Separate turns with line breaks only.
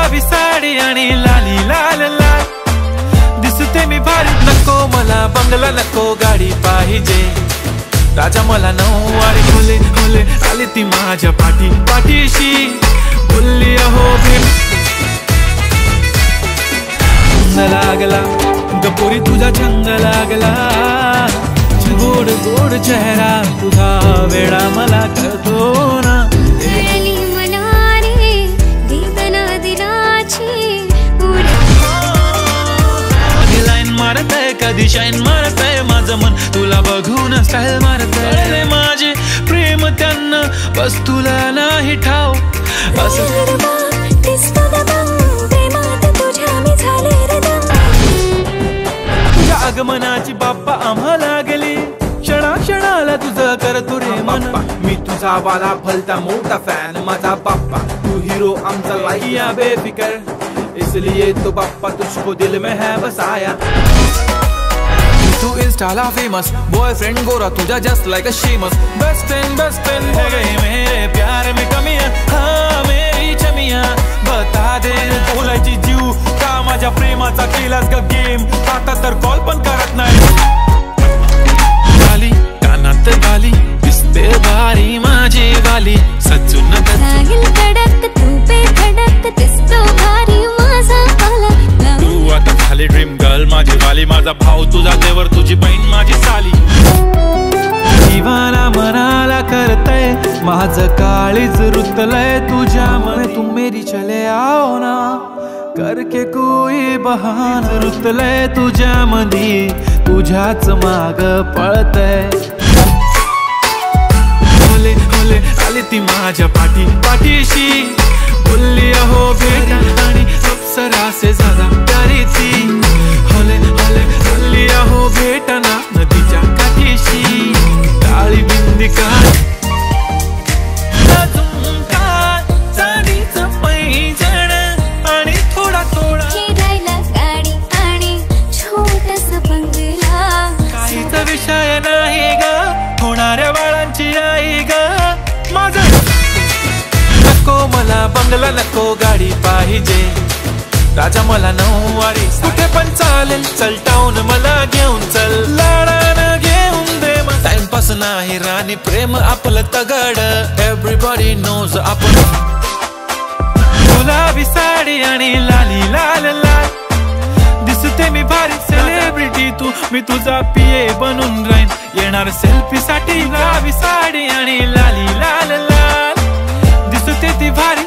गुलाबी साडी आणि लाली लाल लाल दिसते मी भारी। नको मला बंगला नको गाडी पाहिजे, राजा मला नऊवारी होले होले आली ती माझ्या पाठीशी बोलली अहो प्रेम लागला गपोरी तुझा छंद लागला। गोड गोड चेहरा तुझा वेडा मला करतो ना। कधी शाईन मारतय माझं मन तुला बघून स्टाईल मारतय माझे प्रेम त्यांना बस तुला नाही ठाव असं तुझ्या आगमनाची बाप्पा आम्हाला गेली क्षणा क्षणाला तुझं करतो रे मन।
मी तुझा वाला भलता मोठा फॅन माझा बाप्पा तू हिरो आमचा लाइया बेफिकर इसलिए तो बाप्पा तुझको दिल में है बसाया।
तू इंस्टाला फेमस बॉयफ्रेंड गोरा तुझा जस्ट लाइक अ शेमस बेस्ट फ्रेंड है गई मेरे प्यार में कमियां हाँ मेरी चमियां बता दे बोलायची जीव का माझ्या प्रेमाचा केलास का गेम आता तर कॉल पण करत नाही। गाली कानात गाली दिसते भारी माझी गाली सजून
कडक तू पे धडक दिसतो भारी माझा आला
तू आता झाली ड्रीम गर्ल माझी वाली माझा भाऊ तुझा देवर तुझी बहीण माझी साली। जीवाला मनाला करतय माझं काळीज रुतलय तुझ्यामुळे तू मेरी चले आओ ना करके कोई बहान रुतलय तुझ्यामधी तुझ्याच माग पळतय। होले होले आली ती माझ्या पाठीशी बोलली अहो बेटा आणि अप्सरा से ज्यादा प्यारी थी। होले होले बोलली अहो बेटा ना नदीच्या काठीशी काळी बिंदी काळ चांदीचं पैंजण आणि थोडा थोडा
फिरायला गाडी आणि छोटासा बंगला
काहीच विषय नाही ग होणाऱ्या बाळांची आई ग माझं। नको मला बंगला नको गाडी पाहिजे, राजा मला नऊवारी कुठे पण चालेल चल टाऊन मला घेऊन चल लाडानं घेऊन दे टाइमपास नाही राणी प्रेम आपलं तगड एव्हरीबॉडी नोज आपण। गुलाबी साडी आणि लाली लाल लाल दिसते मी भारी सेलिब्रिटी तू मी तुझा पिये बनून राहीन येणार सेल्फी साठी। गुलाबी साडी आणि लाली लाल लाल दिसते ती भारी